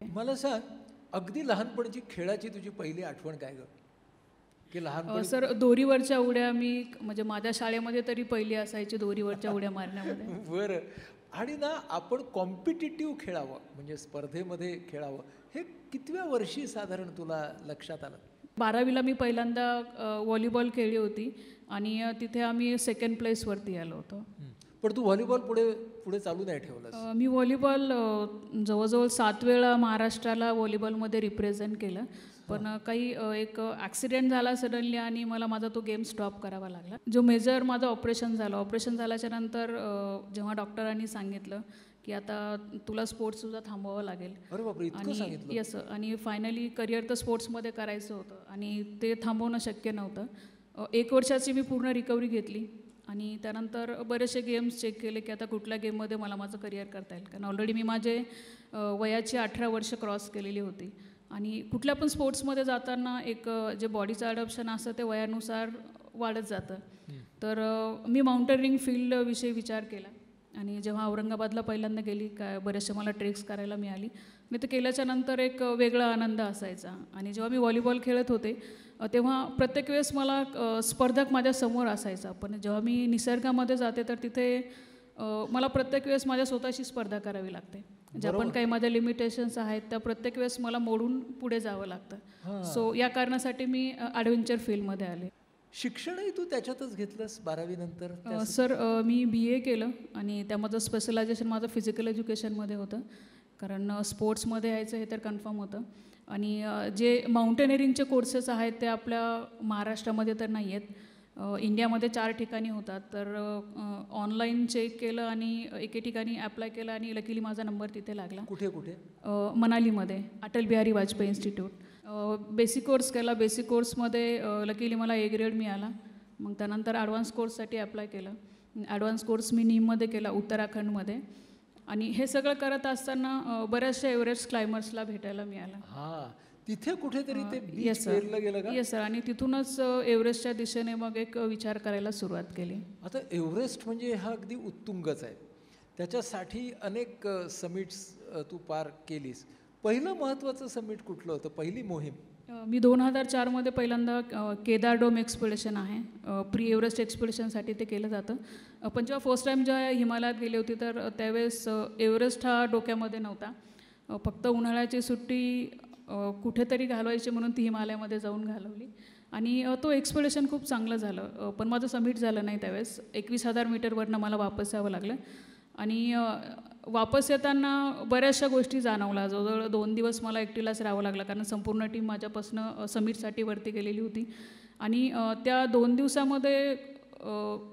मला सांग, अगदी लहानपणीची खेळाची तुझी पहिली आठवण काय गं? की लहानपणी सर दोरीवरच्या उड्या मी म्हणजे माझ्या शाळेमध्ये तरी पहिली असायची दोरीवरच्या उड्या मारण्यामध्ये. बरं. आणि ना आपण कॉम्पिटिटिव्ह खेळावं म्हणजे स्पर्धेमध्ये खेळावं हे कितव्या वर्षी साधारण तुला लक्षात आलं? 12वीला मी पहिल्यांदा व्हॉलीबॉल खेळली होती आणि तिथे आम्ही सेकंड प्लेसवरती आलो होतो. पण तू व्हॉलीबॉल पुढे पुढे चालू नाही ठेवलंस? मी व्हॉलीबॉल जवळजवळ 7 वेळा महाराष्ट्राला व्हॉलीबॉलमध्ये रिप्रेझेंट केलं. पण काही एक ॲक्सिडेंट झाला सडनली आणि मला माझा तो गेम स्टॉप करावा लागला. जो मेजर माझं ऑपरेशन झाल्याच्या नंतर जेव्हा डॉक्टरांनी सांगितलं की आता तुला स्पोर्ट्ससुद्धा थांबवावं लागेल. अरे बापरे, इतकं सांगितलं? येस. आणि फायनली करिअर तर स्पोर्ट्समध्ये करायचं होतं आणि ते थांबवणं शक्य नव्हतं. 1 वर्षाची मी पूर्ण रिकव्हरी घेतली आणि त्यानंतर बरेचसे गेम्स चेक केले की आता कुठल्या गेममध्ये मला माझं करिअर करता येईल. कारण ऑलरेडी मी माझे वयाची 18 वर्ष क्रॉस केलेली होती आणि कुठल्या पण स्पोर्ट्समध्ये जाताना एक जे बॉडीचं अडॉप्शन असतं ते वयानुसार वाढत जातं. तर मी माउंटेनिंग फील्डविषयी विचार केला आणि जेव्हा औरंगाबादला पहिल्यांदा गेली बरेचसे मला ट्रेक्स करायला मिळाली. मी ते केल्याच्या नंतर एक वेगळा आनंद असायचा. आणि जेव्हा मी व्हॉलीबॉल खेळत होते तेव्हा प्रत्येक वेळेस मला स्पर्धक माझ्यासमोर असायचा. पण जेव्हा मी निसर्गामध्ये जाते तर तिथे मला प्रत्येक वेळेस माझ्या स्वतःशी स्पर्धा करावी लागते. ज्या पण काही माझ्या लिमिटेशन्स आहेत त्या प्रत्येक वेळेस मला मोडून पुढे जावं लागतं. सो या कारणासाठी मी ॲडव्हेंचर फील्डमध्ये आले. शिक्षणही तू त्याच्यातच घेतलंस 12वी नंतर? सर मी BA केलं आणि त्यामध्ये स्पेशलायझेशन माझं फिजिकल एज्युकेशनमध्ये होतं. कारण स्पोर्ट्समध्ये यायचं हे तर कन्फर्म होतं. आणि जे माउंटेनिअरिंगचे कोर्सेस आहेत ते आपल्या महाराष्ट्रामध्ये तर नाही आहेत. इंडियामध्ये 4 ठिकाणी होतात. तर ऑनलाईन चेक केलं आणि एके ठिकाणी ॲप्लाय केलं आणि लकीली माझा नंबर तिथे लागला. कुठे कुठे? मनालीमध्ये Atal Bihari Vajpayee institute. Basic course केला. बेसिक कोर्समध्ये लकीली मला A ग्रेड मिळाला. मग त्यानंतर ॲडव्हान्स कोर्ससाठी ॲप्लाय केलं. ॲडव्हान्स कोर्स मी नीममध्ये केला उत्तराखंडमध्ये. आणि हे सगळं करत असताना बऱ्याचशा एव्हरेस्ट क्लायमर्सला भेटायला मिळालं. हां, तिथे कुठेतरी ते येस सर. पेरलं गेलं का? Yes sir. आणि तिथूनच एव्हरेस्टच्या दिशेने मग एक विचार करायला सुरुवात केली. आता एव्हरेस्ट म्हणजे हा अगदी उत्तुंगच आहे. त्याच्यासाठी अनेक समिट्स तू पार केलीस. पहिलं महत्त्वाचं समिट कुठलं होतं? पहिली मोहीम? मी 2004मध्ये पहिल्यांदा केदार डोम एक्सपिडिशन आहे. प्री एव्हरेस्ट एक्सपिडिशनसाठी ते केलं जातं. पण जेव्हा फर्स्ट टाईम जेव्हा हिमालयात गेली होती तर त्यावेळेस एव्हरेस्ट हा डोक्यामध्ये नव्हता. फक्त उन्हाळ्याची सुट्टी कुठेतरी घालवायची म्हणून ती हिमालयामध्ये जाऊन घालवली. आणि तो एक्सपिडिशन खूप चांगलं झालं. पण माझं समिट झालं नाही त्यावेळेस. 21,000 मीटरवरनं मला वापस यावं लागलं. आणि वापस येताना बऱ्याचशा गोष्टी जाणवल्या. जवळजवळ 2 दिवस मला एकटीलाच राहावं लागलं कारण संपूर्ण टीम माझ्यापासून समिटसाठी वरती गेलेली होती. आणि त्या 2 दिवसामध्ये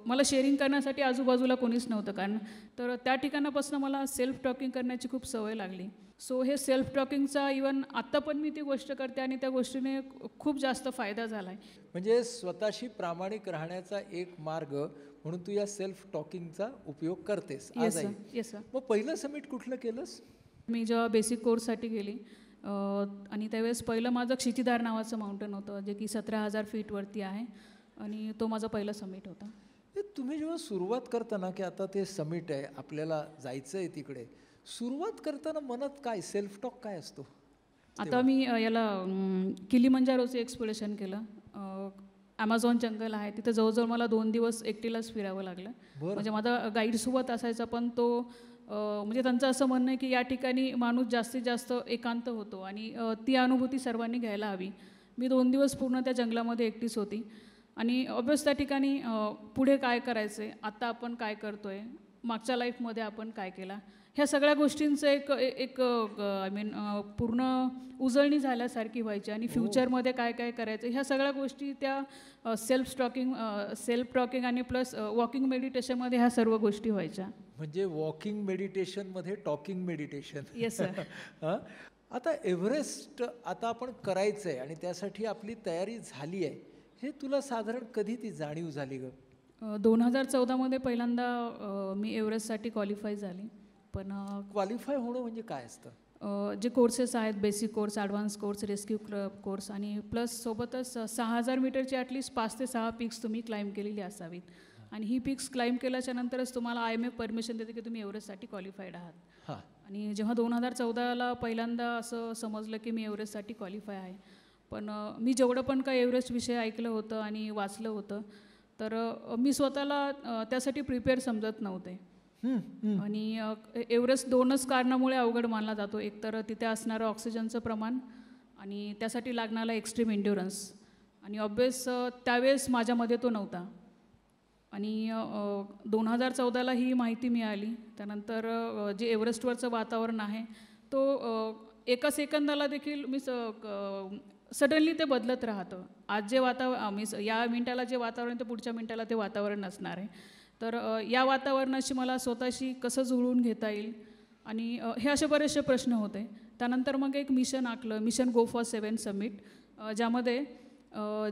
मला शेअरिंग करण्यासाठी आजूबाजूला कोणीच नव्हतं. कारण तर त्या ठिकाणापासून मला सेल्फ टॉकिंग करण्याची खूप सवय लागली. सो हे सेल्फ टॉकिंगचा इवन आत्ता पण मी ती गोष्ट करते आणि त्या गोष्टीने खूप जास्त फायदा झाला आहे. म्हणजे स्वतःशी प्रामाणिक राहण्याचा एक मार्ग म्हणून तू या सेल्फ टॉकिंगचा उपयोग करतेस आजही. Yes sir. मग पहिलं समिट कुठलं केलंस? मी जेव्हा बेसिक कोर्ससाठी गेली आणि त्यावेळेस पहिलं माझं क्षितिधार नावाचं माउंटन होतं जे की 17,000 फीटवरती आहे. आणि तो माझा पहिला समिट होता. तुम्ही जेव्हा सुरुवात करताना की आता ते समिट आहे आपल्याला जायचं आहे तिकडे, सुरुवात करताना मनात काय सेल्फ टॉक काय असतो? आता मी याला किलिमंजारोचं एक्सपिडिशन केलं. ॲमेझॉन जंगल आहे तिथे जवळजवळ मला 2 दिवस एकटीलाच फिरावं लागलं. म्हणजे माझा गाईडसोबत असायचा पण तो म्हणजे त्यांचं असं म्हणणं आहे की या ठिकाणी माणूस जास्तीत जास्त एकांत होतो आणि ती अनुभूती सर्वांनी घ्यायला हवी. मी 2 दिवस पूर्ण त्या जंगलामध्ये एकटीच होती. आणि ऑब्वियस त्या ठिकाणी पुढे काय करायचं आहे, आत्ता आपण काय करतो आहे, मागच्या लाईफमध्ये आपण काय केला, ह्या सगळ्या गोष्टींचं एक आय मीन पूर्ण उजळणी झाल्यासारखी व्हायची. आणि फ्युचरमध्ये काय काय करायचं ह्या सगळ्या गोष्टी त्या सेल्फ टॉकिंग आणि प्लस वॉकिंग मेडिटेशनमध्ये ह्या सर्व गोष्टी व्हायच्या. म्हणजे वॉकिंग मेडिटेशनमध्ये टॉकिंग मेडिटेशन. Yes sir. हां, आता एव्हरेस्ट आता आपण करायचं आहे आणि त्यासाठी आपली तयारी झाली आहे हे तुला साधारण कधी ती जाणीव झाली ग? 2014मध्ये पहिल्यांदा मी एव्हरेस्टसाठी क्वालिफाय झाली. पण क्वालिफाय होणं म्हणजे काय असतं? जे कोर्सेस आहेत basic course, advance course, rescue course आणि प्लस सोबतच 6,000 मीटरची ॲटलिस्ट 5 ते 6 पीक्स तुम्ही क्लाइंब केलेली असावीत. आणि ही पीक्स क्लाइंब केल्याच्या नंतरच तुम्हाला IMF परमिशन देते की तुम्ही एव्हरेस्टसाठी क्वालिफाईड आहात. हां. आणि जेव्हा 2014ला पहिल्यांदा असं समजलं की मी एव्हरेस्टसाठी क्वालिफाय आहे, पण मी जेवढं पण काही एव्हरेस्टविषयी ऐकलं होतं आणि वाचलं होतं, तर मी स्वतःला त्यासाठी प्रिपेअर समजत नव्हते. आणि एव्हरेस्ट 2च कारणामुळे अवघड मानला जातो. एक तर तिथे असणारं ऑक्सिजनचं प्रमाण आणि त्यासाठी लागणारा एक्स्ट्रीम एन्ड्युरन्स. आणि ऑब्वियस त्यावेळेस माझ्यामध्ये तो नव्हता. आणि 2014ला ही माहिती मिळाली. त्यानंतर जे एव्हरेस्टवरचं वातावरण आहे तो एका सेकंदाला देखील सडनली ते बदलत राहतं. आज जे या मिनिटाला जे वातावरण आहे, ते पुढच्या मिनिटाला ते वातावरण नसणार आहे. तर या वातावरणाशी मला स्वतःशी कसं जुळवून घेता येईल, आणि हे असे बरेचसे प्रश्न होते. त्यानंतर मग एक मिशन आखलं, मिशन गो फॉर 7 समिट, ज्यामध्ये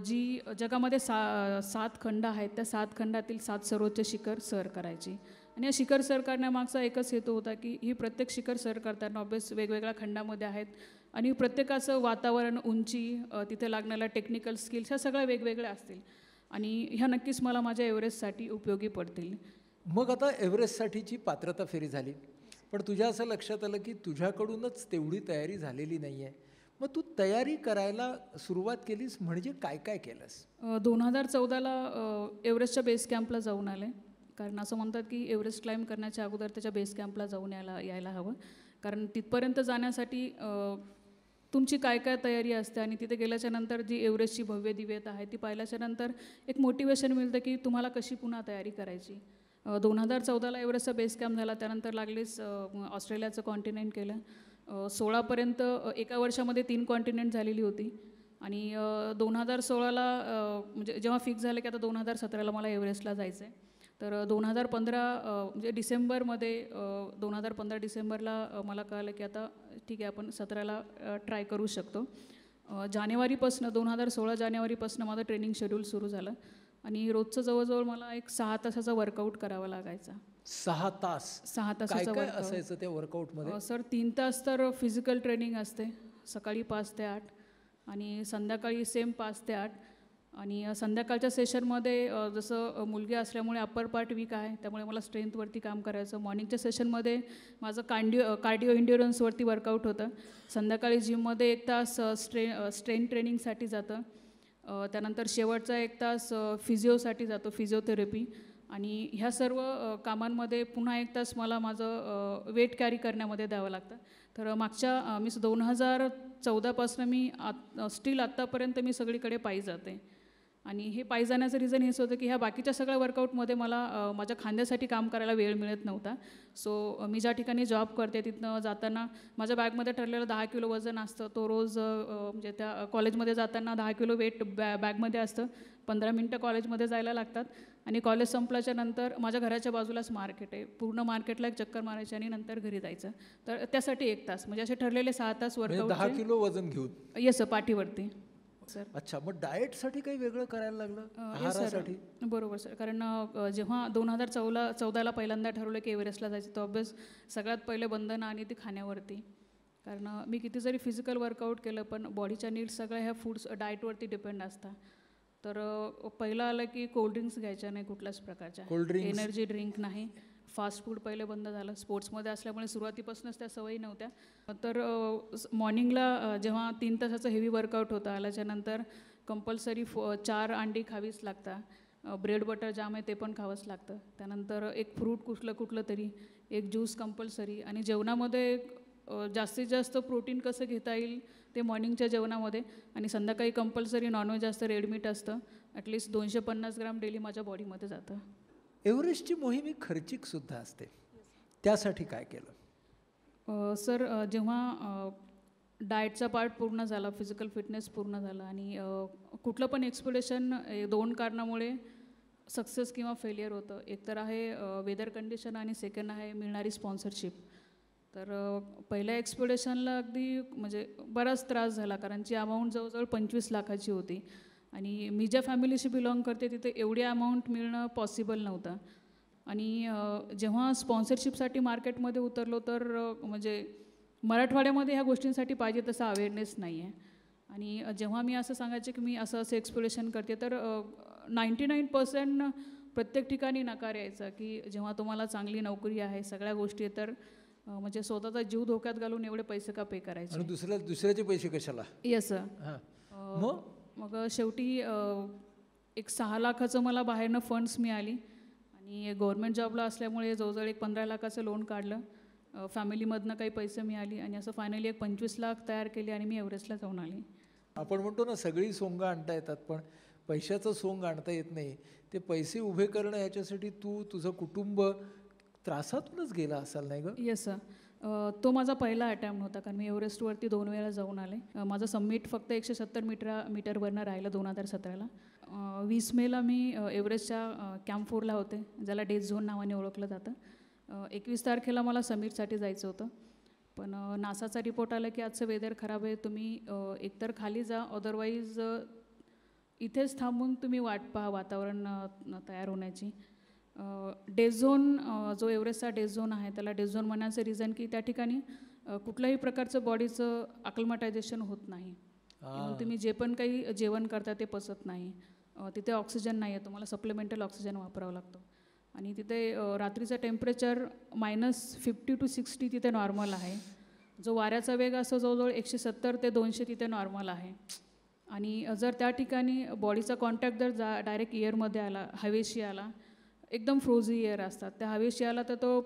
जी जगामध्ये 7 खंड आहेत, त्या 7 खंडातील 7 सर्वोच्च शिखर सर करायची. आणि या शिखर सर करण्यामागचा एकच हेतू होता की ही प्रत्येक शिखर सर करताना ऑब्वियस वेगवेगळ्या खंडामध्ये आहेत, आणि प्रत्येकाचं वातावरण, उंची, तिथे लागणाऱ्या टेक्निकल स्किल्स ह्या सगळ्या वेगवेगळ्या असतील, आणि ह्या नक्कीच मला माझ्या एव्हरेस्टसाठी उपयोगी पडतील. मग आता एव्हरेस्टसाठीची पात्रता फेरी झाली, पण तुझ्या असं लक्षात आलं की तुझ्याकडूनच तेवढी तयारी झालेली नाही आहे. मग तू तयारी करायला सुरुवात केलीस म्हणजे काय काय केलंस? 2014ला एव्हरेस्टच्या बेस कॅम्पला जाऊन आले. कारण असं म्हणतात की एव्हरेस्ट क्लाइंब करण्याच्या अगोदर त्याच्या बेस कॅम्पला जाऊन यायला हवं. कारण तिथपर्यंत जाण्यासाठी तुमची काय काय तयारी असते, आणि तिथे गेल्याच्या नंतर जी एव्हरेस्टची भव्य दिव्यता आहे ती पाहिल्याच्या नंतर एक मोटिवेशन मिळतं की तुम्हाला कशी पुन्हा तयारी करायची. 2014ला एव्हरेस्टचा बेस कॅम्प झाला. त्यानंतर लागलीच ऑस्ट्रेलियाचं कॉन्टिनेंट केलं. 16पर्यंत एका वर्षामध्ये 3 कॉन्टिनेंट झालेली होती. आणि 2016ला म्हणजे जेव्हा फिक्स झालं की आता 2017ला मला एव्हरेस्टला जायचं आहे, तर 2015 म्हणजे डिसेंबरमध्ये 2015 डिसेंबरला मला कळलं की आता ठीक आहे, आपण 17ला ट्राय करू शकतो. जानेवारीपासून 2016 जानेवारीपासून माझं ट्रेनिंग शेड्यूल सुरू झालं, आणि रोजचं जवळजवळ मला एक 6 तासाचा वर्कआउट करावा लागायचा. 6 तास? 6 तासाचं काय वर्कआउट असायचं त्या वर्कआउटमध्ये? सर 3 तास तर फिजिकल ट्रेनिंग असते, सकाळी 5 ते 8 आणि संध्याकाळी सेम 5 ते 8. आणि संध्याकाळच्या सेशनमध्ये जसं मुलगी असल्यामुळे अप्पर पार्ट वीक आहे, त्यामुळे मला स्ट्रेंथवरती काम करायचं. मॉर्निंगच्या सेशनमध्ये माझं कार्डिओ इंड्युरन्सवरती वर्कआउट होतं. संध्याकाळी जिममध्ये 1 तास स्ट्रेंथ ट्रेनिंगसाठी जातं. त्यानंतर शेवटचा 1 तास फिजिओसाठी जातो, फिजिओथेरपी. आणि ह्या सर्व कामांमध्ये पुन्हा 1 तास मला माझं वेट कॅरी करण्यामध्ये द्यावं लागतं. तर मागच्या 2014पासून मी स्टील आत्तापर्यंत मी सगळीकडे पायी जाते. आणि हे पायी जाण्याचं रिझन हेच होतं की ह्या बाकीच्या सगळ्या वर्कआउटमध्ये मला माझ्या खांद्यासाठी काम करायला वेळ मिळत नव्हता. सो मी ज्या ठिकाणी जॉब करते तिथनं जाताना माझ्या बॅगमध्ये ठरलेलं 10 किलो वजन असतं. तो रोज म्हणजे त्या कॉलेजमध्ये जाताना 10 किलो वेट बॅगमध्ये असतं. 15 मिनटं कॉलेजमध्ये जायला लागतात, आणि कॉलेज संपल्याच्या नंतर माझ्या घराच्या बाजूलाच मार्केट आहे. पूर्ण मार्केटला एक चक्कर मारायची आणि नंतर घरी जायचं. तर त्यासाठी 1 तास, म्हणजे असे ठरलेले 6 तास वर्कआउट. 10 किलो वजन घेऊन? येस सर, पाठीवरती सर. अच्छा, मग डाएटसाठी काही वेगळं करायला लागलं? आहारासाठी? बरोबर सर, कारण जेव्हा 2014ला पहिल्यांदा ठरवलं की एव्हरेस्टला जायचं, तर ऑब्वियस सगळ्यात पहिले बंधनं आणि ती खाण्यावरती. कारण मी किती जरी फिजिकल वर्कआउट केलं, पण बॉडीच्या नीड्स सगळ्या ह्या फूड्स डाएटवरती डिपेंड असतात. तर पहिलं आलं की कोल्ड्रिंक्स घ्यायच्या नाही कुठल्याच प्रकारच्या, एनर्जी ड्रिंक नाही. फास्ट फूड पहिले बंद झालं. स्पोर्ट्समध्ये असल्यामुळे सुरुवातीपासूनच त्या सवयी नव्हत्या. तर मॉर्निंगला जेव्हा 3 तासाचं हेवी वर्कआउट होतं, आल्याच्यानंतर कंपल्सरी 4 अंडी खावीच लागतात. ब्रेड बटर जाम आहे ते पण खावंच लागतं. त्यानंतर एक फ्रूट कुठलं तरी, एक ज्यूस कंपल्सरी. आणि जेवणामध्ये जास्तीत जास्त प्रोटीन कसं घेता येईल ते मॉर्निंगच्या जेवणामध्ये. आणि संध्याकाळी कंपल्सरी नॉनव्हेज असतं, रेड मीट असतं. ॲटलिस्ट 250 ग्राम डेली माझ्या बॉडीमध्ये जातं. एव्हरेस्टची मोहीम ही खर्चिकसुद्धा असते, त्यासाठी काय केलं? सर जेव्हा डाएटचा पार्ट पूर्ण झाला, फिजिकल फिटनेस पूर्ण झाला, आणि कुठलं पण एक्सपेडिशन 2 कारणामुळे सक्सेस किंवा फेलियर होतं. एक तर आहे वेदर कंडिशन, आणि सेकंड आहे मिळणारी स्पॉन्सरशिप. तर पहिल्या एक्सपेडिशनला अगदी म्हणजे बराच त्रास झाला, कारण ची अमाऊंट जवळजवळ 25 लाखाची होती. आणि मी ज्या फॅमिलीशी बिलॉंग करते तिथे एवढी अमाऊंट मिळणं पॉसिबल नव्हतं. आणि जेव्हा स्पॉन्सरशिपसाठी मार्केटमध्ये उतरलो, तर म्हणजे मराठवाड्यामध्ये ह्या गोष्टींसाठी पाहिजे तसा अवेअरनेस नाही आहे. आणि जेव्हा मी असं सांगायचे की मी असं एक्सप्लोरेशन करते, तर 99% प्रत्येक ठिकाणी नकार यायचा की जेव्हा तुम्हाला चांगली नोकरी आहे, सगळ्या गोष्टी आहेत, तर म्हणजे स्वतःचा जीव धोक्यात घालून एवढे पैसे का पे आणि करायचे. दुसऱ्याचे पैसे कशाला? Yes sir. हां. मग मग शेवटी एक 6 लाखाचं मला बाहेरनं फंड्स मिळाली आणि गव्हर्नमेंट जॉबला असल्यामुळे जवळजवळ एक 15 लाखाचं लोन काढलं. फॅमिलीमधनं काही पैसे मिळाली आणि असं फायनली एक 25 लाख तयार केली आणि मी एव्हरेस्टला जाऊन आली. आपण म्हणतो ना सगळी सोंग आणता येतात, पण पैशाचं सोंग आणता येत नाही. ते पैसे उभे करणं याच्यासाठी तुझं कुटुंब त्रासातूनच गेला असाल नाही गं? Yes sir. तो माझा पहिला अटेम्प्ट होता कारण मी एव्हरेस्टवरती 2 वेळा जाऊन आले. माझं सबमिट फक्त 170 मीटरवरनं राहिलं 2017ला. 20 मेला मी एव्हरेस्टच्या कॅम्प 4ला होते, ज्याला डेथ झोन नावाने ओळखलं जातं. 21 तारखेला मला समिटसाठी जायचं होतं, पण नासाचा रिपोर्ट आला की आजचं वेदर खराब आहे, तुम्ही एकतर खाली जा, अदरवाईज इथेच थांबून तुम्ही वाट पहा वातावरण तयार होण्याची. डेथ झोन जो एव्हरेस्टचा डेथ झोन आहे त्याला डेथ झोन म्हणण्याचं रिझन की त्या ठिकाणी कुठल्याही प्रकारचं बॉडीचं अक्लमटायझेशन होत नाही. म्हणून तुम्ही जे पण काही जेवण करता ते पचत नाही. तिथे ऑक्सिजन नाही आहे, तुम्हाला सप्लिमेंटल ऑक्सिजन वापरावं लागतो. आणि तिथे रात्रीचं टेम्परेचर -50 to 60 तिथे नॉर्मल आहे. जो वाऱ्याचा वेग असतो जवळजवळ 170 ते 200 तिथे नॉर्मल आहे. आणि जर त्या ठिकाणी बॉडीचा कॉन्टॅक्ट जर डायरेक्ट एअरमध्ये आला, हवेशी आला, एकदम फ्रोझी एअर असतात, त्या हवेशी आला तर तो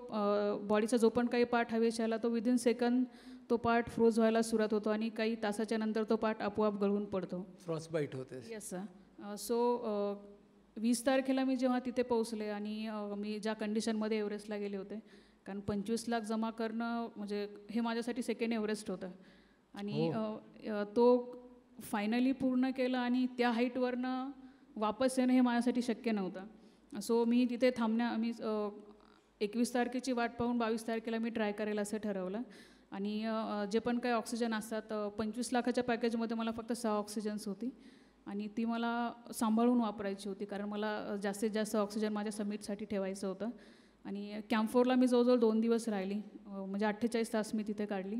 बॉडीचा जो पण काही पार्ट हवेशी आला तो विदिन सेकंद तो पार्ट फ्रोज व्हायला सुरुवात होतो आणि काही तासाच्या नंतर तो पार्ट आपोआप गळून पडतो. फ्रॉस्टबाईट होते. Yes sir. सो 20 तारखेला मी जेव्हा तिथे पोहोचले आणि मी ज्या कंडिशनमध्ये एव्हरेस्टला गेले होते, कारण 25 लाख जमा करणं म्हणजे हे माझ्यासाठी सेकंड एव्हरेस्ट होतं आणि तो फायनली पूर्ण केलं आणि त्या हाईटवरनं वापस येणं हे माझ्यासाठी शक्य नव्हतं. सो मी तिथे मी 21 तारखेची वाट पाहून 22 तारखेला मी ट्राय करायला असं ठरवलं. आणि जे पण काही ऑक्सिजन असतात 25 लाखाच्या पॅकेजमध्ये मला फक्त 6 ऑक्सिजन्स होती आणि ती मला सांभाळून वापरायची होती कारण मला जास्तीत जास्त ऑक्सिजन माझ्या समिटसाठी ठेवायचं होतं. आणि कॅम्प 4ला मी जवळजवळ 2 दिवस राहिली, म्हणजे 48 तास मी तिथे काढली.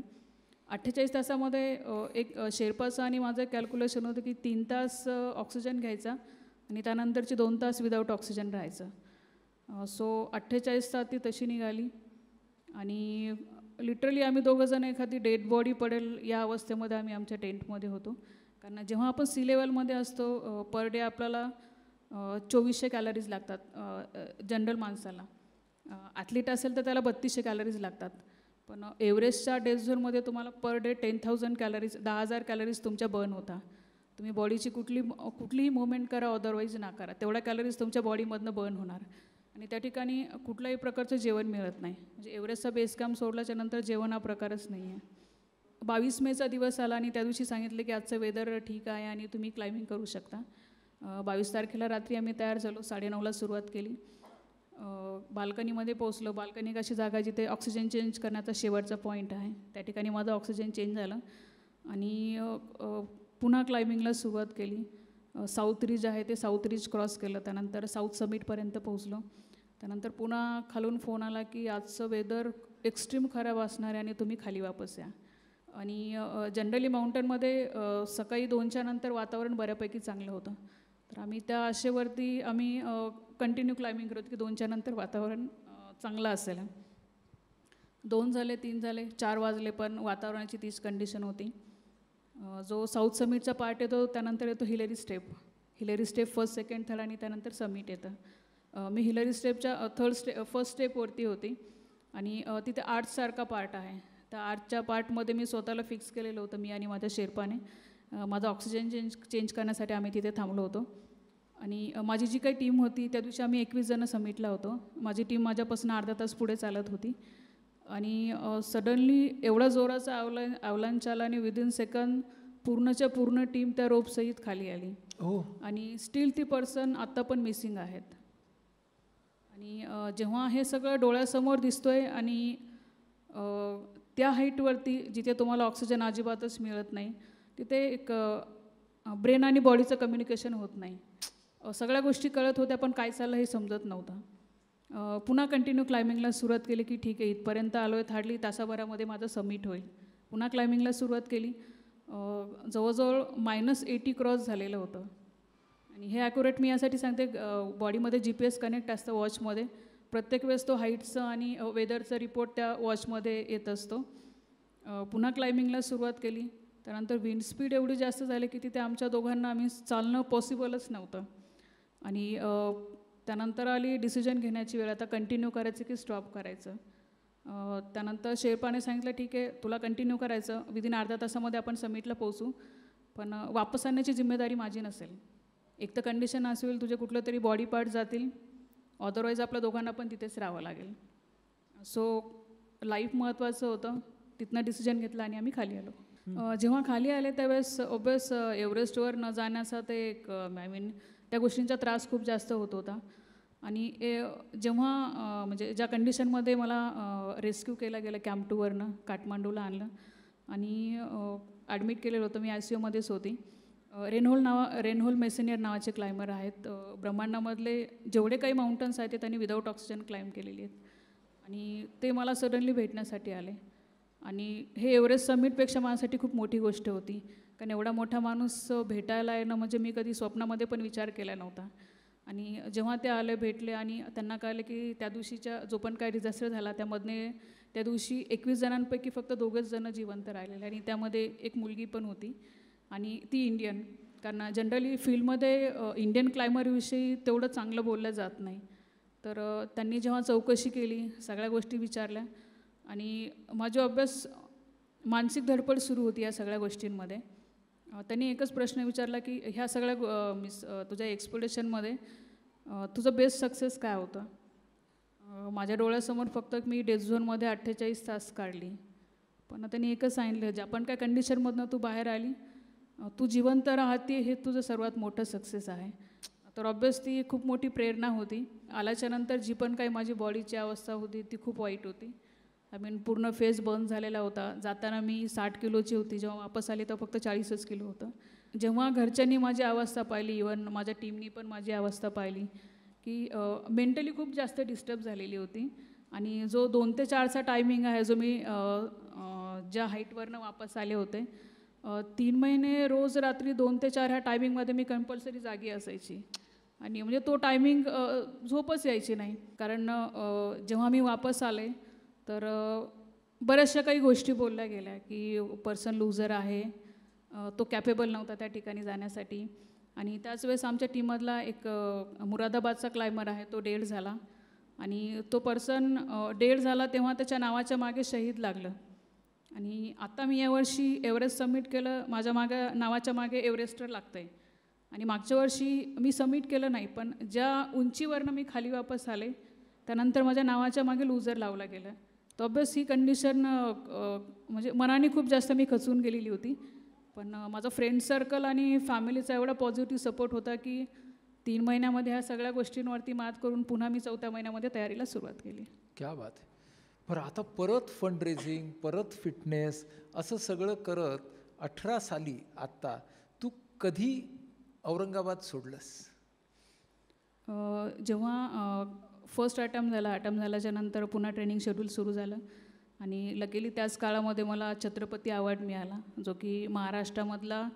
48 तासामध्ये एक शेर्पाचं आणि माझं कॅल्क्युलेशन होतं की 3 तास ऑक्सिजन घ्यायचा आणि त्यानंतरचे 2 तास विदाऊट ऑक्सिजन राहायचं. सो 48 तास ती तशी निघाली आणि लिटरली आम्ही दोघंजण एखादी डेड बॉडी पडेल या अवस्थेमध्ये आम्ही आमच्या टेंटमध्ये होतो. कारण जेव्हा आपण सी लेवलमध्ये असतो पर डे आपल्याला 2400 कॅलरीज लागतात जनरल माणसाला. ॲथलीट असेल तर त्याला 3200 कॅलरीज लागतात. पण एव्हरेस्टच्या डेथ झोनमध्ये तुम्हाला पर डे 10,000 कॅलरीज 10,000 कॅलरीज तुमच्या बर्न होता. तुम्ही बॉडीची कुठलीही मुवमेंट करा अदरवाईज ना करा, तेवढ्या कॅलरीज तुमच्या बॉडीमधनं बर्न होणार. आणि त्या ठिकाणी कुठल्याही प्रकारचं जेवण मिळत नाही. म्हणजे एव्हरेस्टचा बेस कॅम्प सोडल्याच्या नंतर जेवण हा प्रकारच नाही आहे. 22 मेचा दिवस आला आणि त्या दिवशी सांगितलं की आजचं वेदर ठीक आहे आणि तुम्ही क्लाइम्बिंग करू शकता. 22 तारखेला रात्री आम्ही तयार झालो, 9:30ला सुरुवात केली. बाल्कनीमध्ये पोहोचलो. बाल्कनी अशी जागा जिथे ऑक्सिजन चेंज करण्याचा शेवटचा पॉईंट आहे, त्या ठिकाणी माझं ऑक्सिजन चेंज झालं आणि पुन्हा क्लाइम्बिंगला सुरुवात केली. साऊथ रिज आहे ते साऊथ रिज क्रॉस केलं, त्यानंतर साऊथ समिटपर्यंत पोहोचलो. त्यानंतर पुन्हा खालून फोन आला की आजचं वेदर एक्स्ट्रीम खराब असणार आहे आणि तुम्ही खाली वापस या. आणि जनरली माउंटनमध्ये सकाळी 2च्या नंतर वातावरण बऱ्यापैकी चांगलं होतं, तर आम्ही त्या आशेवरती आम्ही कंटिन्यू क्लाइम्बिंग करत की 2च्या नंतर वातावरण चांगलं असेल. 2 झाले, 3 झाले, 4 वाजले, पण वातावरणाची तीच कंडिशन होती. जो साऊथ समिटचा पार्ट येतो त्यानंतर येतो Hillary step first, second, third आणि त्यानंतर समिट येतं. मी हिलरी स्टेपच्या फर्स्ट स्टेपवरती होती आणि तिथे आर्चसारखा पार्ट आहे. त्या आर्चच्या पार्टमध्ये मी स्वतःला फिक्स केलेलं होतं, मी आणि माझ्या शेर्पाने. माझा ऑक्सिजन चेंज करण्यासाठी आम्ही तिथे थांबलो होतो. आणि माझी जी काही टीम होती त्या दिवशी आम्ही 21 जण समिटला होतो. माझी टीम माझ्यापासून अर्धा तास पुढे चालत होती आणि सडनली एवढा जोराचा अवलांच आला आणि विदिन सेकंद पूर्णच्या पूर्ण टीम त्या रोपसहित खाली आली. आणि स्टील ती पर्सन आत्ता पण मिसिंग आहेत. आणि जेव्हा हे सगळं डोळ्यासमोर दिसतोय आणि त्या हाईटवरती जिथे तुम्हाला ऑक्सिजन अजिबातच मिळत नाही, तिथे एक ब्रेन आणि बॉडीचं कम्युनिकेशन होत नाही. सगळ्या गोष्टी कळत होत्या पण काय चाललं हे समजत नव्हतं. पुन्हा कंटिन्यू क्लाइम्बिंगला सुरुवात केली की ठीक आहे, इथपर्यंत आलो आहे, हार्डली तासाभरामध्ये माझं सबमिट होईल. पुन्हा क्लाइम्बिंगला सुरुवात केली. जवळजवळ -80 क्रॉस झालेलं होतं. आणि हे ॲक्युरेट मी यासाठी सांगते, बॉडीमध्ये GPS कनेक्ट असतं वॉचमध्ये, प्रत्येक वेळेस तो हाईटचं आणि वेदरचा रिपोर्ट त्या वॉचमध्ये येत असतो. पुन्हा क्लाइम्बिंगला सुरुवात केली. त्यानंतर विंड स्पीड एवढी जास्त झाली की तिथे आमच्या दोघांना आम्ही चालणं पॉसिबलच नव्हतं. आणि त्यानंतर आली डिसिजन घेण्याची वेळ, आता कंटिन्यू करायचं की स्टॉप करायचं. त्यानंतर शेर्पाने सांगितलं ठीक आहे तुला कंटिन्यू करायचं, विदिन अर्ध्या तासामध्ये आपण समिटला पोहोचू, पण वापस आणण्याची जिम्मेदारी माझी नसेल. एक तर कंडिशन अशी होईल तुझे कुठलं तरी बॉडी पार्ट जातील, अदरवाईज आपल्या दोघांना पण तिथेच राहावं लागेल. सो लाईफ महत्त्वाचं होतं. तिथनं डिसिजन घेतला आणि आम्ही खाली आलो. जेव्हा खाली आले त्यावेळेस ऑब्वियस एव्हरेस्टवर न जाण्याचा ते एक आय मीन त्या गोष्टींचा त्रास खूप जास्त होत होता. आणि जेव्हा म्हणजे ज्या कंडिशनमध्ये मला रेस्क्यू केलं गेलं कॅम्प 2वरनं काठमांडूला आणलं आणि ॲडमिट केलेलं होतं. मी ICUमध्येच होती. रेनहोल मेसेनियर नावाचे क्लाइंबर आहेत. ब्रह्मांडामधले जेवढे काही माउंटन्स आहेत ते त्यांनी विदाऊट ऑक्सिजन क्लाइंब केलेली आहेत. आणि ते मला सडनली भेटण्यासाठी आले. आणि हे एव्हरेस्ट समिटपेक्षा माझ्यासाठी खूप मोठी गोष्ट होती, कारण एवढा मोठा माणूस भेटायला येणं म्हणजे मी कधी स्वप्नामध्ये पण विचार केला नव्हता. आणि जेव्हा ते आले भेटले आणि त्यांना कळलं की त्या दिवशीच्या जो पण काही डिझास्टर झाला त्यामधले त्या दिवशी 21 जणांपैकी फक्त 2च जण जिवंत राहिलेले आणि त्यामध्ये एक मुलगी पण होती आणि ती इंडियन. कारण जनरली फील्डमध्ये इंडियन क्लाइंबरविषयी तेवढं चांगलं बोललं जात नाही. तर त्यांनी जेव्हा चौकशी केली, सगळ्या गोष्टी विचारल्या आणि माझी अभ्यास मानसिक धडपड सुरू होती या सगळ्या गोष्टींमध्ये. त्यांनी एकच प्रश्न विचारला की ह्या सगळ्या तुझ्या एक्सपेडिशनमध्ये तुझं बेस्ट सक्सेस काय होतं. माझ्या डोळ्यासमोर फक्त मी डेथ झोनमध्ये 48 तास काढली, पण त्यांनी एकच सांगितलं ज्या पण काय कंडिशनमधनं तू बाहेर आली, तू जिवंत राहते हे तुझं सर्वात मोठं सक्सेस आहे. तर ऑब्वियस ती खूप मोठी प्रेरणा होती. आल्याच्यानंतर जी पण काही माझी बॉडीची अवस्था होती ती खूप वाईट होती. आय मीन पूर्ण फेस बर्न झालेला होता. जाताना मी 60 किलोची होती, जेव्हा वापस आली तर फक्त 40च किलो होतं. जेव्हा घरच्यांनी माझी अवस्था पाहिली, इवन माझ्या टीमनी पण माझी अवस्था पाहिली की मेंटली खूप जास्त डिस्टर्ब झालेली होती. आणि जो 2 ते 4चा टायमिंग आहे जो मी ज्या हाईटवरनं वापस आले होते, 3 महिने रोज रात्री 2 ते 4 ह्या टायमिंगमध्ये मी कंपल्सरी जागी असायची. आणि म्हणजे तो टायमिंग झोपच यायची नाही. कारण जेव्हा मी वापस आले तर बऱ्याचशा काही गोष्टी बोलल्या गेल्या की पर्सन लूजर आहे, तो कॅपेबल नव्हता त्या ठिकाणी जाण्यासाठी. आणि त्याच वेळेस आमच्या टीममधला एक मुरादाबादचा क्लाइंबर आहे, तो डेड झाला. आणि तो पर्सन डेड झाला तेव्हा त्याच्या नावाच्या मागे शहीद लागलं. आणि आता मी यावर्षी एव्हरेस्ट सबमिट केलं, माझ्या नावाच्या मागे एव्हरेस्टर लागतं आहे. आणि मागच्या वर्षी मी सबमिट केलं नाही, पण ज्या उंचीवरनं मी खाली वापस आले त्यानंतर माझ्या नावाच्या मागे लूजर लावला गेलं. तर ऑब्वियस ही कंडिशन म्हणजे मनाने खूप जास्त मी खचून गेलेली होती. पण माझा फ्रेंड सर्कल आणि फॅमिलीचा एवढा पॉझिटिव्ह सपोर्ट होता की 3 महिन्यामध्ये ह्या सगळ्या गोष्टींवरती मात करून पुन्हा मी 4थ्या महिन्यामध्ये तयारीला सुरुवात केली. क्या बात आहे. बरं, आता परत फंडरेजिंग, परत फिटनेस असं सगळं करत 18 साली आत्ता तू कधी औरंगाबाद सोडलंस? जेव्हा फर्स्ट अटेम्प्ट झाल्याच्या नंतर पुन्हा ट्रेनिंग शेड्यूल सुरू झालं आणि लकीली त्याच काळामध्ये मला छत्रपती अवॉर्ड मिळाला, जो की महाराष्ट्रामधला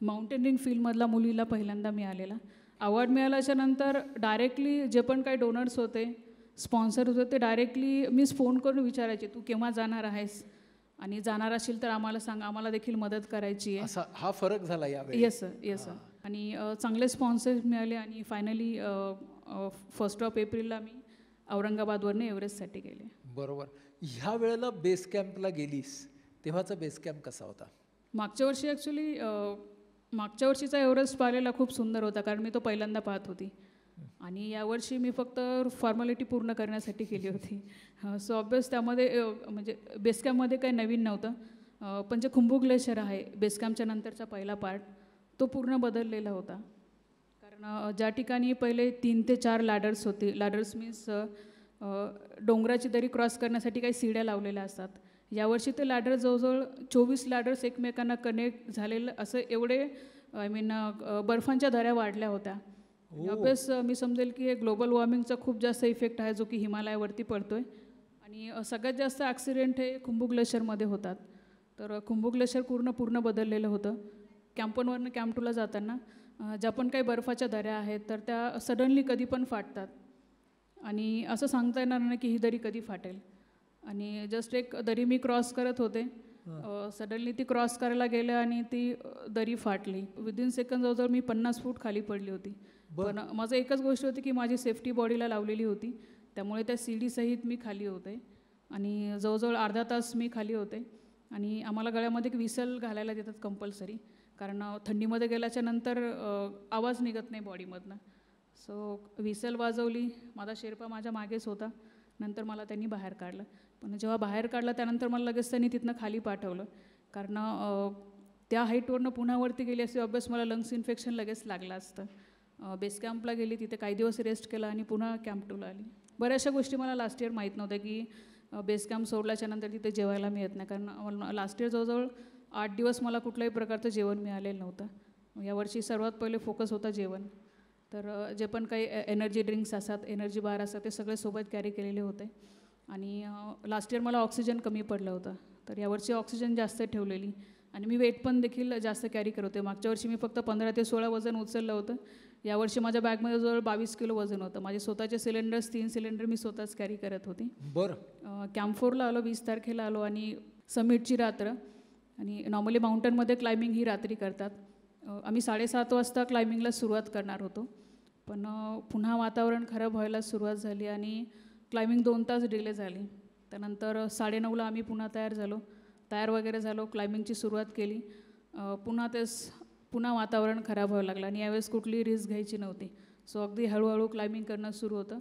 माउंटेनिंग फील्डमधला मुलीला पहिल्यांदा मिळालेला. अवॉर्ड मिळाल्याच्या नंतर डायरेक्टली जे पण काही डोनर्स होते, स्पॉन्सर होते, ते डायरेक्टली मीच फोन करून विचारायचे तू केव्हा जाणार आहेस आणि जाणार असेल तर आम्हाला सांग, आम्हाला देखील मदत करायची आहे. असा हा फरक झाला यावेळी? Yes sir. आणि चांगले स्पॉन्सर्स मिळाले आणि फायनली 1 एप्रिलला मी औरंगाबादवरनं एव्हरेस्टसाठी गेले. बरोबर. ह्या वेळेला बेस कॅम्पला गेलीस तेव्हाचा बेस कॅम्प कसा होता? मागच्या वर्षी ॲक्च्युली मागच्या वर्षीचा एव्हरेस्ट पाहिलेला खूप सुंदर होता, कारण मी तो पहिल्यांदा पाहत होती. आणि यावर्षी मी फक्त फॉर्मॅलिटी पूर्ण करण्यासाठी केली होती. सो ऑब्वियस त्यामध्ये म्हणजे बेस कॅम्पमध्ये काही नवीन नव्हतं, पण जे खुंबू ग्लेशियर आहे बेस कॅम्पच्या नंतरचा पहिला पार्ट, तो पूर्ण बदललेला होता. कारण ज्या ठिकाणी पहिले 3 ते 4 लॅडर्स होते, लॅडर्स मीन्स डोंगराची दरी क्रॉस करण्यासाठी काही सीड्या लावलेल्या असतात, यावर्षी ते लॅडर जवळजवळ 24 लॅडर्स एकमेकांना कनेक्ट झालेलं, असं एवढे आय मीन बर्फांच्या दऱ्या वाढल्या होत्या. ऑब्वियस मी समजेल की हे ग्लोबल वॉर्मिंगचा खूप जास्त इफेक्ट आहे जो की हिमालयावरती पडतो आहे. आणि सगळ्यात जास्त ॲक्सिडेंट हे खुंबू ग्लेशियरमध्ये होतात. तर खुंबू ग्लेशियर पूर्ण बदललेलं होतं. कॅम्प 1वरनं कॅम्प 2ला जाताना ज्या पण काही बर्फाच्या दऱ्या आहेत तर त्या सडनली कधी पण फाटतात. आणि असं सांगता येणार नाही की ही दरी कधी फाटेल. आणि जस्ट एक दरी मी क्रॉस करत होते, सडनली ती क्रॉस करायला गेले आणि ती दरी फाटली. विदिन सेकंड जवळजवळ मी 50 फूट खाली पडली होती. पण माझं एकच गोष्ट होती की माझी सेफ्टी बॉडीला लावलेली होती, त्यामुळे त्या सीडीसहित मी खाली होते. आणि जवळजवळ अर्धा तास मी खाली होते. आणि आम्हाला गळ्यामध्ये एक विसल घालायला देतात कंपल्सरी, कारण थंडीमध्ये गेल्याच्या नंतर आवाज निघत नाही बॉडीमधनं. सो विसल वाजवली, माझा शेर्पा माझ्या मागेच होता. नंतर मला त्यांनी बाहेर काढलं. पण जेव्हा बाहेर काढलं त्यानंतर मला लगेच त्यांनी तिथनं खाली पाठवलं, कारण त्या हाईटवरनं पुन्हा वरती गेली असती ऑब्वियस मला लंग्स इन्फेक्शन लगेच लागलं असतं. बेस कॅम्पला गेली, तिथे काही दिवस रेस्ट केला आणि पुन्हा कॅम्प 2ला आली. बऱ्याचशा गोष्टी मला लास्ट इयर माहीत नव्हत्या की बेस कॅम्प सोडल्याच्या नंतर तिथे जेवायला मिळत नाही, कारण लास्ट इयर जवळजवळ 8 दिवस मला कुठल्याही प्रकारचं जेवण मिळालेलं नव्हतं. यावर्षी सर्वात पहिले फोकस होता जेवण. तर जे पण काही एनर्जी ड्रिंक्स असतात, एनर्जी बार असतात, ते सगळे सोबत कॅरी केलेले होते. आणि लास्ट इयर मला ऑक्सिजन कमी पडलं होतं, तर यावर्षी ऑक्सिजन जास्त ठेवलेली. आणि मी वेट पण देखील जास्त कॅरी करत होते. मागच्या वर्षी मी फक्त 15 ते 16 वजन उचललं होतं. यावर्षी माझ्या बॅगमध्ये जवळ 22 किलो वजन होतं. माझे स्वतःचे सिलेंडर्स 3 सिलेंडर मी स्वतःच कॅरी करत होती. बरं. कॅम्प 4ला आलो, 20 तारखेला आलो. आणि समिटची रात्र, आणि नॉर्मली माउंटनमध्ये क्लाइम्बिंग ही रात्री करतात. आम्ही 7:30 वाजता क्लाइम्बिंगला सुरुवात करणार होतो, पण पुन्हा वातावरण खराब व्हायला सुरुवात झाली आणि क्लाइम्बिंग 2 तास डिले झाली. त्यानंतर 9:30ला आम्ही पुन्हा तयार वगैरे झालो, क्लाइम्बिंगची सुरुवात केली. पुन्हा वातावरण खराब व्हायला लागलं आणि यावेळेस कुठलीही रिस्क घ्यायची नव्हती. सो अगदी हळूहळू क्लाइम्बिंग करणं सुरू होतं.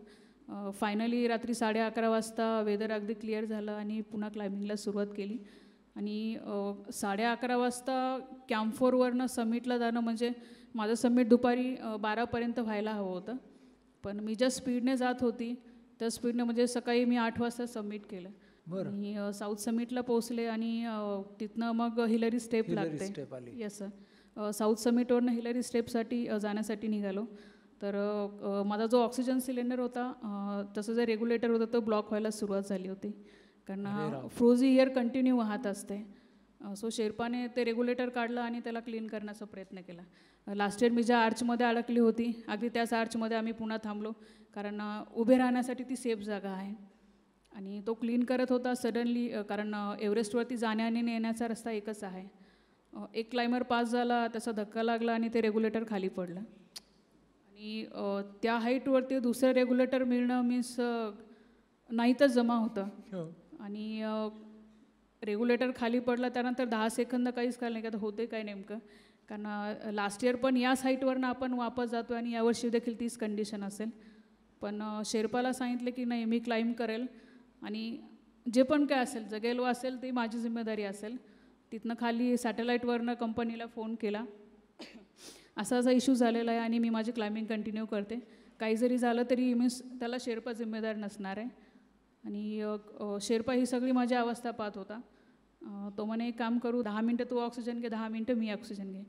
फायनली रात्री 11:30 वाजता वेदर अगदी क्लिअर झालं आणि पुन्हा क्लाइम्बिंगला सुरुवात केली. आणि 11:30 वाजता कॅम्प 4वरनं समिटला जाणं म्हणजे माझं समिट दुपारी 12पर्यंत व्हायला हवं होतं. पण मी ज्या स्पीडने जात होती त्या स्पीडने म्हणजे सकाळी मी 8 वाजता सबमिट केलं. आणि साऊथ समिटला पोहोचले आणि तिथनं मग हिलरी स्टेप लागते. येस सर, साऊथ समिटवरनं हिलरी स्टेपसाठी जाण्यासाठी निघालो. तर माझा जो ऑक्सिजन सिलेंडर होता, तसं जे रेग्युलेटर होतं तो ब्लॉक व्हायला सुरुवात झाली होती, कारण फ्रोझी एअर कंटिन्यू वाहत असते. सो शेर्पाने ते रेग्युलेटर काढलं आणि त्याला क्लीन करण्याचा प्रयत्न केला. लास्ट इयर मी ज्या आर्चमध्ये अडकली होती, अगदी त्याच आर्चमध्ये आम्ही पुन्हा थांबलो, कारण उभे राहण्यासाठी ती सेफ जागा आहे. आणि तो क्लीन करत होता सडनली, कारण एव्हरेस्टवरती जाण्या आणि येण्याचा रस्ता एकच आहे. एक क्लाइमर पास झाला, त्याचा धक्का लागला आणि ते रेग्युलेटर खाली पडलं. आणि त्या हाईटवरती दुसरं रेग्युलेटर मिळणं मीन्स नाहीतच जमा होतं. आणि रेग्युलेटर खाली पडला, त्यानंतर 10 सेकंद काहीच कळलं नाही की आता होते काय नेमकं, कारण लास्ट इयर पण याच हाईटवरनं आपण वापस जातो आणि यावर्षी देखील तीच कंडिशन असेल. पण शेर्पाला सांगितलं की नाही, मी क्लाइम्ब करेल आणि जे पण काय असेल, जगेल व असेल ती माझी जिम्मेदारी असेल. तिथनं खाली सॅटेलाईटवरनं कंपनीला फोन केला, असा इश्यू झालेला आहे आणि मी माझी क्लाइम्बिंग कंटिन्यू करते, काही जरी झालं तरी मीन्स त्याला शेर्पा जिम्मेदार नसणार आहे. आणि शेर्पा ही सगळी माझी अवस्था पाहत होता. तो म्हणे एक काम करू, 10 मिनटं तू ऑक्सिजन घे, 10 मिनटं मी ऑक्सिजन घे.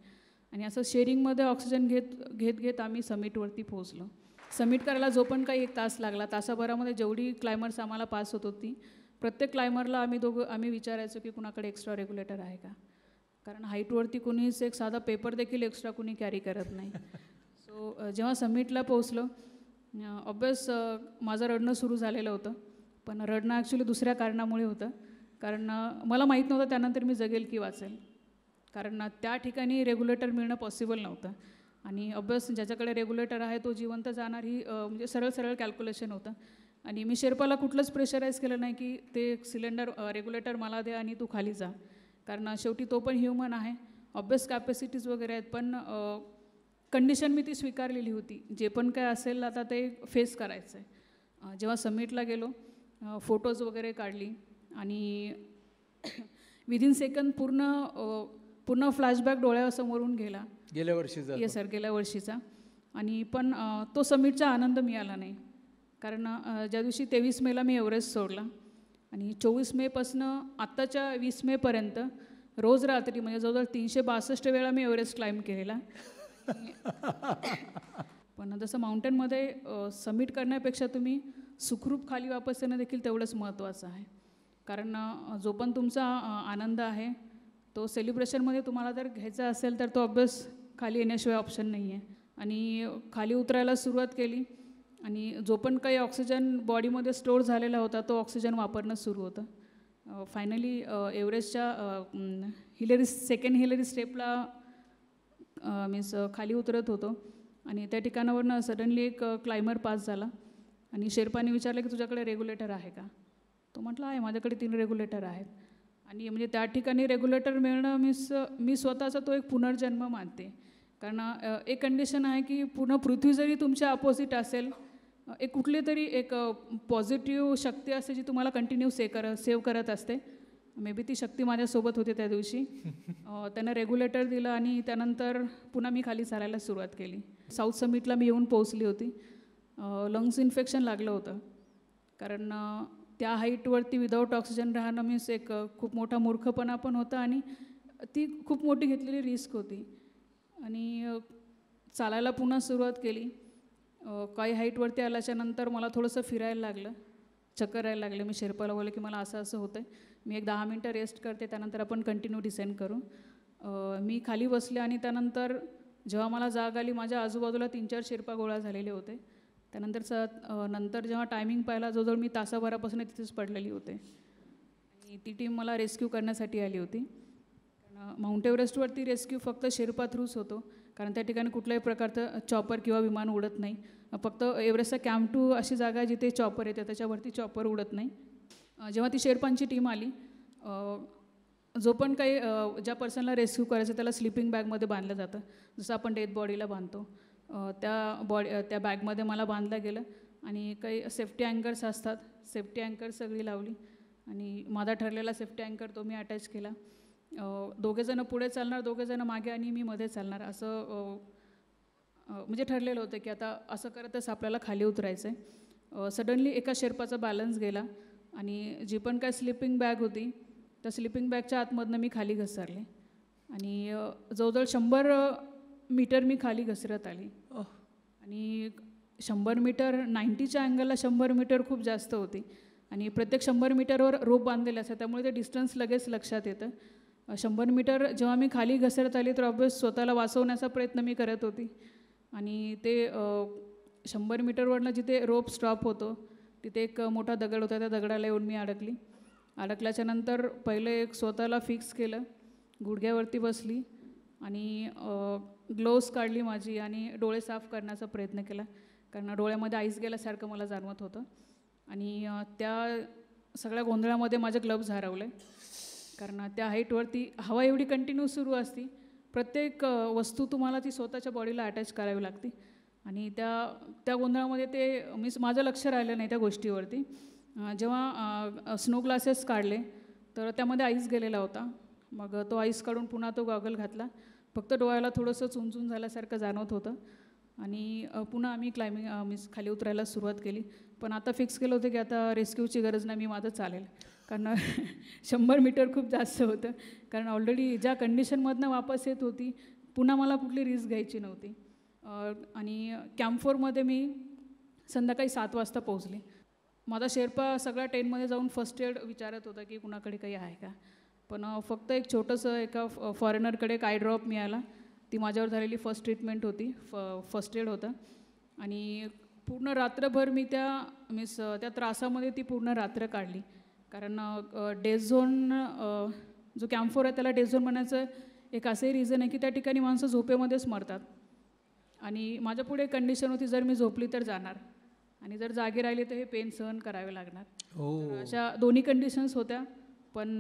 आणि असं शेअरिंगमध्ये ऑक्सिजन घेत आम्ही समिटवरती पोहोचलो. समिट करायला जो पण काही 1 तास लागला, तासाभरामध्ये जेवढी क्लाइमर्स आम्हाला पास होत होती, प्रत्येक क्लाइमरला आम्ही विचारायचो की कुणाकडे एक्स्ट्रा रेग्युलेटर आहे का, कारण हाईटवरती कुणीच एक साधा पेपर देखील एक्स्ट्रा कुणी कॅरी करत नाही. सो जेव्हा समिटला पोहोचलो, ऑब्वियस माझं रडणं सुरू झालेलं होतं. पण रडणं ॲक्च्युली दुसऱ्या कारणामुळे होतं, कारण मला माहीत नव्हतं त्यानंतर मी जगेल की वाचेल, कारण त्या ठिकाणी रेग्युलेटर मिळणं पॉसिबल नव्हतं. आणि ऑब्वियस ज्याच्याकडे रेग्युलेटर आहे तो जिवंत जाणार ही म्हणजे सरळ कॅल्क्युलेशन होतं. आणि मी शेर्पाला कुठलंच प्रेशराईज केलं नाही की ते सिलेंडर रेग्युलेटर मला दे आणि तू खाली जा, कारण शेवटी तो पण ह्युमन आहे, ऑब्वियस कॅपॅसिटीज वगैरे आहेत. पण कंडिशन मी ती स्वीकारलेली होती, जे पण काय असेल आता ते फेस करायचं आहे. जेव्हा समिटला गेलो, फोटोज वगैरे काढली आणि विदिन सेकंद पूर्ण फ्लॅशबॅक डोळ्यासमोरून गेल्या वर्षीचा. येस सर, गेल्या वर्षीचा. आणि पण तो समिटचा आनंद मिळाला नाही, कारण ज्या दिवशी 23 मेला मी एव्हरेस्ट सोडला आणि 24 मेपासनं आत्ताच्या 20 मेपर्यंत रोज रात्री म्हणजे जवळजवळ 362 वेळा मी एव्हरेस्ट क्लाइम्ब केलेला. पण जसं माउंटनमध्ये समिट करण्यापेक्षा तुम्ही सुखरूप खाली वापस येणं देखील तेवढंच महत्त्वाचं आहे, कारण जो पण तुमचा आनंद आहे तो सेलिब्रेशनमध्ये तुम्हाला जर घ्यायचा असेल तर तो ऑब्वियस खाली येण्याशिवाय ऑप्शन नाही आहे. आणि खाली उतरायला सुरुवात केली आणि जो पण काही ऑक्सिजन बॉडीमध्ये स्टोअर झालेला होता तो ऑक्सिजन वापरणं सुरू होतं. फायनली एव्हरेस्टच्या सेकंड हिलरी स्टेपला मीन्स खाली उतरत होतो आणि त्या ठिकाणावरनं सडनली एक क्लाइंबर पास झाला आणि शेर्पाने विचारलं की तुझ्याकडे रेग्युलेटर आहे का? तो म्हटला आहे, माझ्याकडे 3 रेग्युलेटर आहेत. आणि म्हणजे त्या ठिकाणी रेग्युलेटर मिळणं मी स्वतःचा तो एक पुनर्जन्म मानते. कारण एक कंडिशन आहे की पूर्ण पृथ्वी जरी तुमच्या अपोजिट असेल, एक कुठली तरी एक पॉझिटिव्ह शक्ती असते जी तुम्हाला कंटिन्यू सेव्ह करत असते. मे बी ती शक्ती माझ्यासोबत होती त्या दिवशी. त्यानं रेग्युलेटर दिलं आणि त्यानंतर पुन्हा मी खाली चालायला सुरुवात केली. साऊथ समिटला मी येऊन पोहोचली होती. लंग्स इन्फेक्शन लागलं होतं कारण त्या हाईटवरती विदाऊट ऑक्सिजन राहणं मीन्स एक खूप मोठा मूर्खपणा पण होता आणि ती खूप मोठी घेतलेली रिस्क होती. आणि चालायला पुन्हा सुरुवात केली. काही हाईटवरती आल्याच्यानंतर मला थोडंसं फिरायला लागलं, चक्कर यायला लागले. मी शेर्पाला बोलले की मला असं होतं आहे, मी एक 10 मिनटं रेस्ट करते, त्यानंतर आपण कंटिन्यू डिसेंड करू. मी खाली बसले आणि त्यानंतर जेव्हा मला जाग आली, माझ्या आजूबाजूला 3-4 शेर्पा गोळा झालेले होते. नंतर जेव्हा टायमिंग पाहिला, जवळजवळ मी तासाभरापासून तिथेच पडलेली होते आणि ती टीम मला रेस्क्यू करण्यासाठी आली होती. कारण माउंट एव्हरेस्टवरती रेस्क्यू फक्त शेर्पा थ्रूच होतो, कारण त्या ठिकाणी कुठल्याही प्रकारचं चॉपर किंवा विमान उडत नाही. फक्त एव्हरेस्टचा कॅम्प 2 अशी जागा आहे जिथे चॉपर येते, त्याच्यावरती चॉपर उडत नाही. जेव्हा ती शेर्पांची टीम आली, जो पण काही ज्या पर्सनला रेस्क्यू करायचं त्याला स्लिपिंग बॅगमध्ये बांधलं जातं, जसं आपण डेथ बॉडीला बांधतो. त्या बॅगमध्ये मला बांधलं गेलं आणि काही सेफ्टी अँकर्स असतात, सेफ्टी अँकर सगळी लावली आणि माझा ठरलेला सेफ्टी अँकर तो मी अटॅच केला. 2 जणं पुढे चालणार, 2 जणं मागे आणि मी मध्ये चालणार, असं म्हणजे ठरलेलं होतं की आता असं करतच आपल्याला खाली उतरायचं आहे. सडनली एका शेर्पाचा बॅलन्स गेला आणि जी पण काय स्लिपिंग बॅग होती त्या स्लिपिंग बॅगच्या आतमधनं मी खाली घसरले आणि जवळजवळ 100 मीटर मी खाली घसरत आली. आणि 100 मीटर 90च्या अँगलला 100 मीटर खूप जास्त होती आणि प्रत्येक 100 मीटरवर रोप बांधलेले असतात, त्यामुळे ते डिस्टन्स लगेच लक्षात येतं. 100 मीटर जेव्हा मी खाली घसरत आली तर ऑब्वियस स्वतःला वाचवण्याचा प्रयत्न मी करत होती आणि ते 100 मीटरवरनं जिथे रोप स्टॉप होतो तिथे एक मोठा दगड होता, त्या दगडाला येऊन मी अडकल्याच्या नंतर पहिले एक स्वतःला फिक्स केलं, गुडघ्यावरती बसली आणि ग्लोव्ज काढली माझी आणि डोळे साफ करण्याचा प्रयत्न केला, कारण डोळ्यामध्ये आईस गेल्यासारखं मला जाणवत होतं. आणि त्या सगळ्या गोंधळामध्ये माझे ग्लव्ज हरवले, कारण त्या हाईटवरती हवा एवढी कंटिन्यू सुरू असती, प्रत्येक वस्तू तुम्हाला ती स्वतःच्या बॉडीला अटॅच करावी लागते आणि त्या गोंधळामध्ये ते माझं लक्ष राहिलं नाही त्या गोष्टीवरती. जेव्हा स्नो ग्लासेस काढले तर त्यामध्ये आईस गेलेला होता. मग तो आईस काढून पुन्हा तो गॉगल घातला, फक्त डोळ्याला थोडंसं चुंचून झाल्यासारखं जाणवत होतं आणि पुन्हा आम्ही खाली उतरायला सुरुवात केली. पण आता फिक्स केलं होतं की आता रेस्क्यूची गरज नाही, मी माझं चालेल, कारण 100 मीटर खूप जास्त होतं, कारण ऑलरेडी ज्या कंडिशनमधनं वापस येत होती पुन्हा मला कुठली रिस्क घ्यायची नव्हती. आणि कॅम्प 4मध्ये मी संध्याकाळी 7 वाजता पोहोचले. माझा शेर्पा सगळ्या टेंटमध्ये जाऊन फर्स्ट एड विचारत होता की कुणाकडे काही आहे का, पण फक्त एक छोटंसं एका फॉरेनरकडे एक आय ड्रॉप मिळाला, ती माझ्यावर झालेली फर्स्ट ट्रीटमेंट होती, फर्स्ट एड होतं. आणि पूर्ण रात्रभर मी त्या त्रासामध्ये ती पूर्ण रात्र काढली, कारण डेथ झोन जो कॅम्प 4 आहे त्याला डेथ झोन म्हणायचं एक असंही रिझन आहे की त्या ठिकाणी माणसं झोपेमध्येच मरतात आणि माझ्या पुढे कंडिशन होती, जर मी झोपली तर जाणार आणि जर जागी राहिली तर हे पेन सहन करावे लागणार. अशा दोन्ही कंडिशन्स होत्या, पण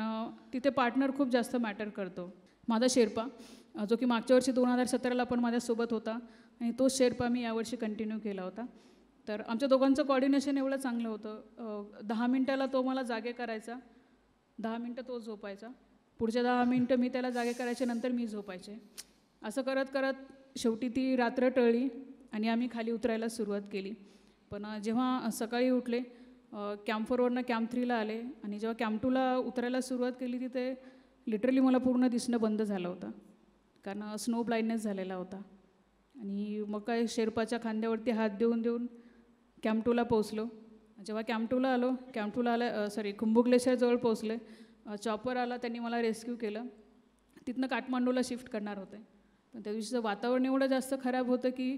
तिथे पार्टनर खूप जास्त मॅटर करतो. माझा शेर्पा जो की मागच्या वर्षी 2017ला पण माझ्यासोबत होता आणि तोच शेर्पा मी यावर्षी कंटिन्यू केला होता. तर आमच्या दोघांचं कॉर्डिनेशन एवढं चांगलं होतं, 10 मिनटाला तो मला जागे करायचा, 10 मिनटं तो झोपायचा, पुढच्या 10 मिनटं मी त्याला जागे करायचे, नंतर मी झोपायचे. असं करत करत शेवटी ती रात्र टळली आणि आम्ही खाली उतरायला सुरुवात केली. पण जेव्हा सकाळी उठले, कॅम्प 4वरनं कॅम्प 3ला आले आणि जेव्हा कॅम्प 2ला उतरायला सुरुवात केली तिथे लिटरली मला पूर्ण दिसणं बंद झालं होतं, कारण स्नो ब्लाइंडनेस झालेला होता. आणि मग काय शेर्पाच्या खांद्यावरती हात देऊन कॅम्प 2ला पोहोचलो. जेव्हा कॅम्प 2ला आलो, खुंबू ग्लेशियरजवळ पोहोचले, चॉपर आला, त्यांनी मला रेस्क्यू केलं. तिथनं काठमांडूला शिफ्ट करणार होते, पण त्या दिवशीचं वातावरण एवढं जास्त खराब होतं की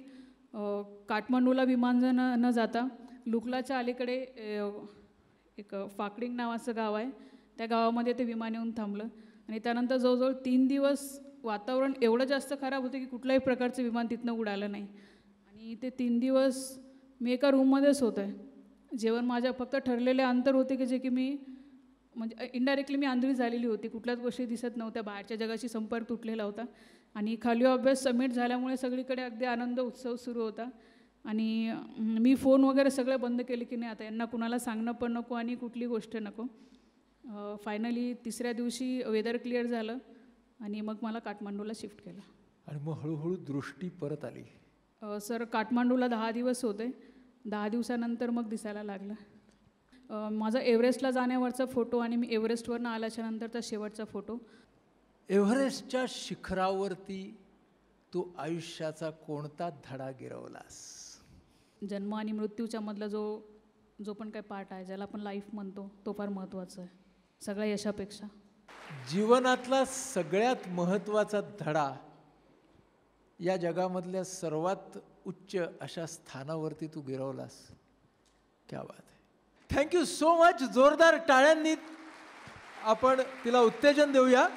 काठमांडूला विमान न जाता लुकलाच्या अलीकडे एक फाकडिंग नावाचं गाव आहे, त्या गावामध्ये ते विमान येऊन थांबलं. आणि त्यानंतर जवळजवळ 3 दिवस वातावरण एवढं जास्त खराब होतं की कुठल्याही प्रकारचं विमान तिथनं उडालं नाही. आणि ते 3 दिवस मी एका रूममध्येच होतो आहे. जेवण माझ्या फक्त ठरलेले अंतर होते की जे की मी म्हणजे इनडायरेक्टली मी आंधळी झालेली होती, कुठल्याच गोष्टी दिसत नव्हत्या, बाहेरच्या जगाशी संपर्क तुटलेला होता. आणि खाली अभ्यास सबमिट झाल्यामुळे सगळीकडे अगदी आनंद उत्सव सुरू होता. आणि मी फोन वगैरे सगळं बंद केले की नाही आता यांना कुणाला सांगणं पण नको आणि कुठली गोष्ट नको. फायनली 3ऱ्या दिवशी वेदर क्लिअर झालं आणि मग मला काठमांडूला शिफ्ट केलं. आणि मग हळूहळू दृष्टी परत आली. सर काठमांडूला 10 दिवस होते. 10 दिवसानंतर मग दिसायला लागलं. माझा एव्हरेस्टला जाण्यावरचा फोटो आणि मी एव्हरेस्टवरनं आल्याच्या नंतरचा शेवटचा फोटो. एव्हरेस्टच्या शिखरावरती तू आयुष्याचा कोणता धडा गिरवलास? जन्म आणि मृत्यूच्या मधला जो पण काही पार्ट आहे, ज्याला आपण लाईफ म्हणतो, तो फार महत्त्वाचा आहे सगळ्या यशापेक्षा. जीवनातला सगळ्यात महत्त्वाचा धडा या जगामधल्या सर्वात उच्च अशा स्थानावरती तू गिरवलास. क्या बात आहे. Thank you so much. जोरदार टाळ्यांनी आपण तिला उत्तेजन देऊया.